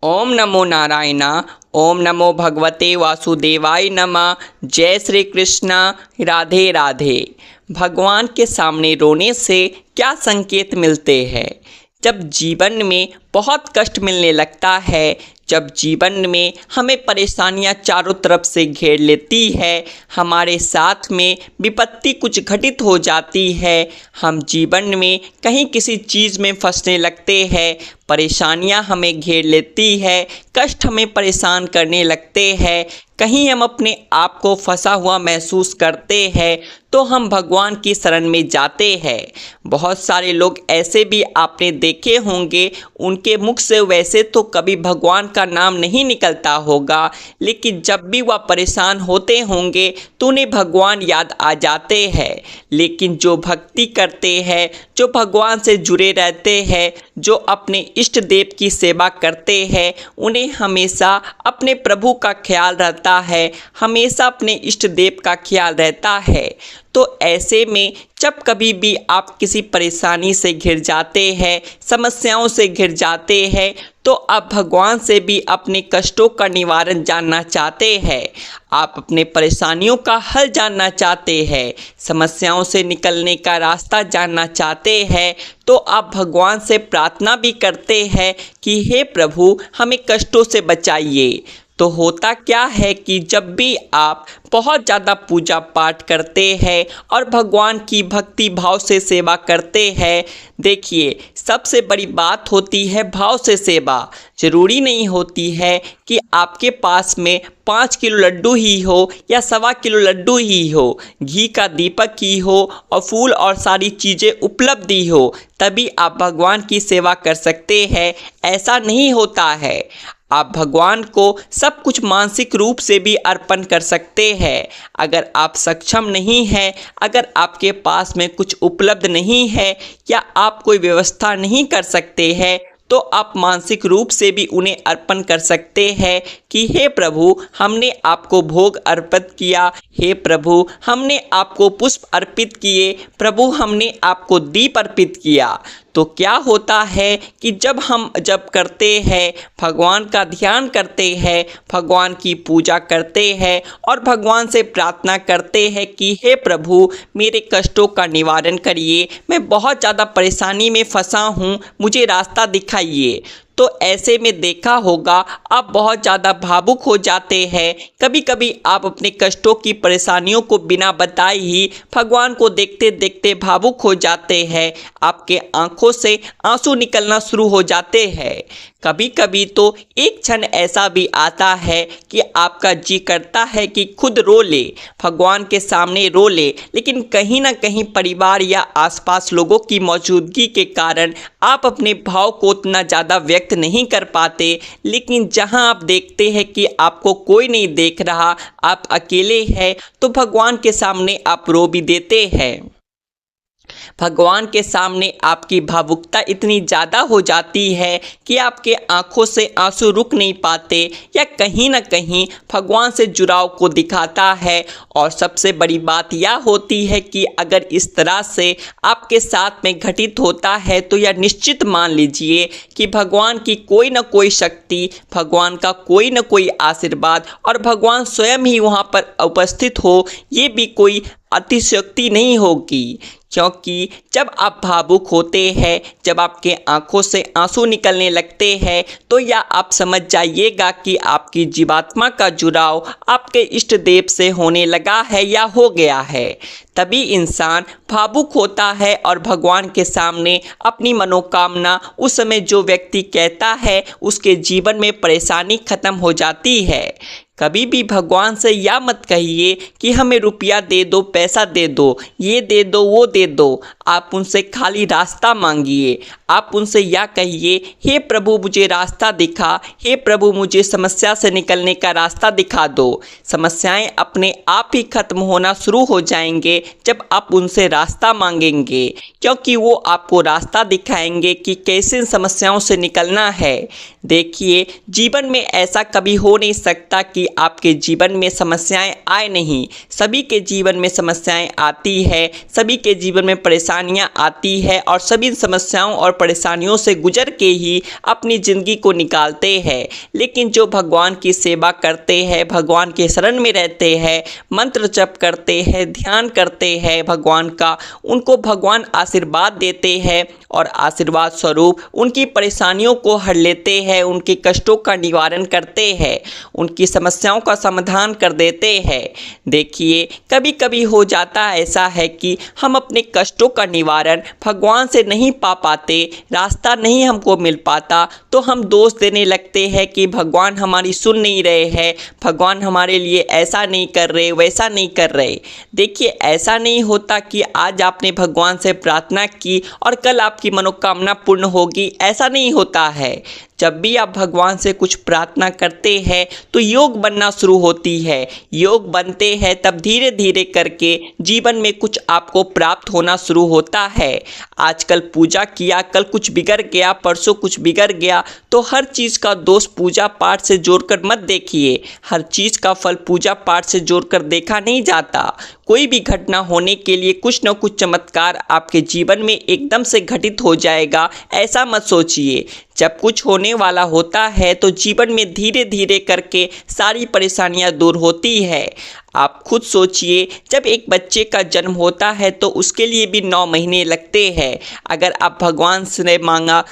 ओम नमो नारायणा। ओम नमो भगवते वासुदेवाय नमः। जय श्री कृष्णा। राधे राधे। भगवान के सामने रोने से क्या संकेत मिलते हैं? जब जीवन में बहुत कष्ट मिलने लगता है, जब जीवन में हमें परेशानियां चारों तरफ से घेर लेती है, हमारे साथ में विपत्ति कुछ घटित हो जाती है, हम जीवन में कहीं किसी चीज़ में फंसने लगते हैं, परेशानियां हमें घेर लेती है, कष्ट हमें परेशान करने लगते हैं, कहीं हम अपने आप को फंसा हुआ महसूस करते हैं, तो हम भगवान की शरण में जाते हैं। बहुत सारे लोग ऐसे भी आपने देखे होंगे, उनके मुख से वैसे तो कभी भगवान का नाम नहीं निकलता होगा, लेकिन जब भी वह परेशान होते होंगे तो उन्हें भगवान याद आ जाते हैं। लेकिन जो भक्ति करते हैं, जो भगवान से जुड़े रहते हैं, जो अपने इष्ट देव की सेवा करते हैं, उन्हें हमेशा अपने प्रभु का ख्याल रहता है, हमेशा अपने इष्ट देव का ख्याल रहता है। तो ऐसे में जब कभी भी आप किसी परेशानी से घिर जाते हैं, समस्याओं से घिर जाते हैं, तो आप भगवान से भी अपने कष्टों का निवारण जानना चाहते हैं, आप अपने परेशानियों का हल जानना चाहते हैं, समस्याओं से निकलने का रास्ता जानना चाहते हैं, तो आप भगवान से प्रार्थना भी करते हैं कि हे प्रभु, हमें कष्टों से बचाइए। तो होता क्या है कि जब भी आप बहुत ज़्यादा पूजा पाठ करते हैं और भगवान की भक्ति भाव से सेवा करते हैं, देखिए सबसे बड़ी बात होती है भाव से सेवा। ज़रूरी नहीं होती है कि आपके पास में 5 किलो लड्डू ही हो या 1.25 किलो लड्डू ही हो, घी का दीपक ही हो और फूल और सारी चीज़ें उपलब्ध ही हो, तभी आप भगवान की सेवा कर सकते हैं। ऐसा नहीं होता है। आप भगवान को सब कुछ मानसिक रूप से भी अर्पण कर सकते हैं। अगर आप सक्षम नहीं हैं, अगर आपके पास में कुछ उपलब्ध नहीं है या आप कोई व्यवस्था नहीं कर सकते हैं, तो आप मानसिक रूप से भी उन्हें अर्पण कर सकते हैं कि हे प्रभु, हमने आपको भोग अर्पित किया, हे प्रभु, हमने आपको पुष्प अर्पित किए, प्रभु हमने आपको दीप अर्पित किया। तो क्या होता है कि जब करते हैं, भगवान का ध्यान करते हैं, भगवान की पूजा करते हैं और भगवान से प्रार्थना करते हैं कि हे प्रभु, मेरे कष्टों का निवारण करिए, मैं बहुत ज़्यादा परेशानी में फंसा हूँ, मुझे रास्ता दिखाइए। तो ऐसे में देखा होगा आप बहुत ज़्यादा भावुक हो जाते हैं। कभी कभी आप अपने कष्टों की परेशानियों को बिना बताए ही भगवान को देखते देखते भावुक हो जाते हैं, आपके आंखों से आंसू निकलना शुरू हो जाते हैं। कभी कभी तो एक क्षण ऐसा भी आता है कि आपका जी करता है कि खुद रो ले, भगवान के सामने रो ले, लेकिन कहीं ना कहीं परिवार या आसपास लोगों की मौजूदगी के कारण आप अपने भाव को उतना ज़्यादा व्यक्त नहीं कर पाते। लेकिन जहां आप देखते हैं कि आपको कोई नहीं देख रहा, आप अकेले हैं, तो भगवान के सामने आप रो भी देते हैं। भगवान के सामने आपकी भावुकता इतनी ज़्यादा हो जाती है कि आपके आंखों से आंसू रुक नहीं पाते, या कहीं ना कहीं भगवान से जुड़ाव को दिखाता है। और सबसे बड़ी बात यह होती है कि अगर इस तरह से आपके साथ में घटित होता है, तो यह निश्चित मान लीजिए कि भगवान की कोई ना कोई शक्ति, भगवान का कोई ना कोई आशीर्वाद और भगवान स्वयं ही वहाँ पर उपस्थित हो, ये भी कोई अतिशयोक्ति नहीं होगी। क्योंकि जब आप भावुक होते हैं, जब आपके आंखों से आंसू निकलने लगते हैं, तो यह आप समझ जाइएगा कि आपकी जीवात्मा का जुड़ाव आपके इष्ट देव से होने लगा है या हो गया है। तभी इंसान भावुक होता है और भगवान के सामने अपनी मनोकामना उस समय जो व्यक्ति कहता है, उसके जीवन में परेशानी खत्म हो जाती है। कभी भी भगवान से यह मत कहिए कि हमें रुपया दे दो, पैसा दे दो, ये दे दो, वो दे दो। आप उनसे खाली रास्ता मांगिए। आप उनसे यह कहिए, हे प्रभु मुझे रास्ता दिखा, हे प्रभु मुझे समस्या से निकलने का रास्ता दिखा दो। समस्याएं अपने आप ही खत्म होना शुरू हो जाएंगे जब आप उनसे रास्ता मांगेंगे, क्योंकि वो आपको रास्ता दिखाएंगे कि कैसे इन समस्याओं से निकलना है। देखिए, जीवन में ऐसा कभी हो नहीं सकता कि कि आपके जीवन में समस्याएं आए नहीं। सभी के जीवन में समस्याएं आती है, सभी के जीवन में परेशानियां आती है और सभी समस्याओं और परेशानियों से गुजर के ही अपनी ज़िंदगी को निकालते हैं। लेकिन जो भगवान की सेवा करते हैं, भगवान के शरण में रहते हैं, मंत्र जप करते हैं, ध्यान करते हैं भगवान का, उनको भगवान आशीर्वाद देते हैं और आशीर्वाद स्वरूप उनकी परेशानियों को हर लेते हैं, उनके कष्टों का निवारण करते हैं, उनकी समस्याओं का समाधान कर देते हैं। देखिए, कभी कभी हो जाता ऐसा है कि हम अपने कष्टों का निवारण भगवान से नहीं पा पाते, रास्ता नहीं हमको मिल पाता, तो हम दोष देने लगते हैं कि भगवान हमारी सुन नहीं रहे हैं, भगवान हमारे लिए ऐसा नहीं कर रहे, वैसा नहीं कर रहे। देखिए, ऐसा नहीं होता कि आज आपने भगवान से प्रार्थना की और कल आपकी मनोकामना पूर्ण होगी, ऐसा नहीं होता है। जब भी आप भगवान से कुछ प्रार्थना करते हैं तो योग बनना शुरू होती है। योग बनते हैं तब धीरे धीरे करके जीवन में कुछ आपको प्राप्त होना शुरू होता है। आजकल पूजा किया, कल कुछ बिगड़ गया, परसों कुछ बिगड़ गया, तो हर चीज़ का दोष पूजा पाठ से जोड़कर मत देखिए। हर चीज़ का फल पूजा पाठ से जोड़कर देखा नहीं जाता। कोई भी घटना होने के लिए कुछ न कुछ चमत्कार आपके जीवन में एकदम से घटित हो जाएगा, ऐसा मत सोचिए। जब कुछ होने वाला होता है तो जीवन में धीरे धीरे करके सारी परेशानियां दूर होती है। आप खुद सोचिए, जब एक बच्चे का जन्म होता है तो उसके लिए भी 9 महीने लगते हैं। अगर आप भगवान से मांगा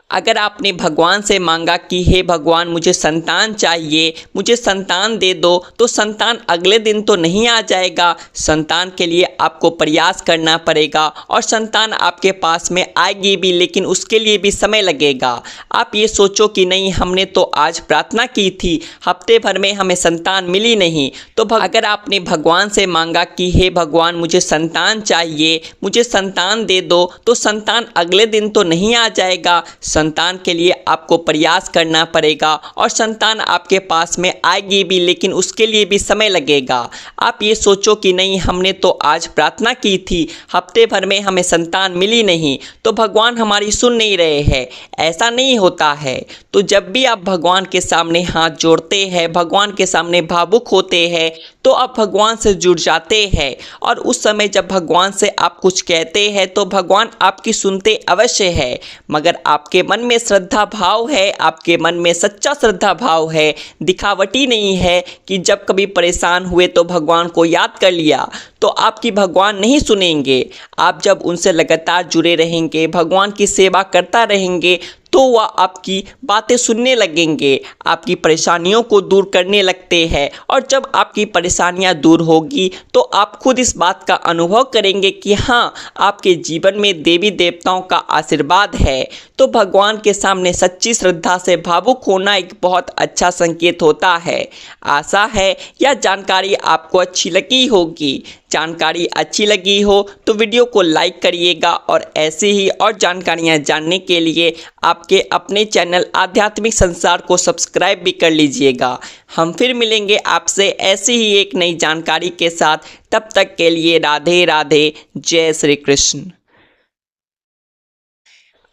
अगर आपने भगवान से मांगा कि हे भगवान मुझे संतान चाहिए, मुझे संतान दे दो, तो संतान अगले दिन तो नहीं आ जाएगा। संतान के लिए आपको प्रयास करना पड़ेगा और संतान आपके पास में आएगी भी, लेकिन उसके लिए भी समय लगेगा। आप ये सोचो कि नहीं, हमने तो आज प्रार्थना की थी, हफ्ते भर में हमें संतान मिली नहीं, तो अगर आपने भगवान से मांगा कि हे भगवान मुझे संतान चाहिए, मुझे संतान दे दो, तो संतान अगले दिन तो नहीं आ जाएगा। संतान के लिए आपको प्रयास करना पड़ेगा और संतान आपके पास में आएगी भी, लेकिन उसके लिए भी समय लगेगा। आप ये सोचो कि नहीं, हमने तो आज प्रार्थना की थी, हफ्ते भर में हमें संतान मिली नहीं, तो भगवान हमारी सुन नहीं रहे हैं, ऐसा नहीं होता है। तो जब भी आप भगवान के सामने हाथ जोड़ते हैं, भगवान के सामने भावुक होते हैं, तो आप भगवान से जुड़ जाते हैं और उस समय जब भगवान से आप कुछ कहते हैं तो भगवान आपकी सुनते अवश्य है। मगर आपके मन में श्रद्धा भाव है, आपके मन में सच्चा श्रद्धा भाव है, दिखावटी नहीं है कि जब कभी परेशान हुए तो भगवान को याद कर लिया, तो आपकी भगवान नहीं सुनेंगे। आप जब उनसे लगातार जुड़े रहेंगे, भगवान की सेवा करता रहेंगे, तो वह आपकी बातें सुनने लगेंगे, आपकी परेशानियों को दूर करने लगते हैं। और जब आपकी परेशानियां दूर होगी तो आप खुद इस बात का अनुभव करेंगे कि हाँ, आपके जीवन में देवी देवताओं का आशीर्वाद है। तो भगवान के सामने सच्ची श्रद्धा से भावुक होना एक बहुत अच्छा संकेत होता है। आशा है यह जानकारी आपको अच्छी लगी होगी। जानकारी अच्छी लगी हो तो वीडियो को लाइक करिएगा और ऐसे ही और जानकारियाँ जानने के लिए आपके अपने चैनल आध्यात्मिक संसार को सब्सक्राइब भी कर लीजिएगा। हम फिर मिलेंगे आपसे ऐसी ही एक नई जानकारी के साथ। तब तक के लिए राधे राधे, जय श्री कृष्ण।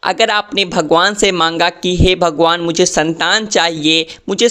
अगर आपने भगवान से मांगा कि हे भगवान मुझे संतान चाहिए, मुझे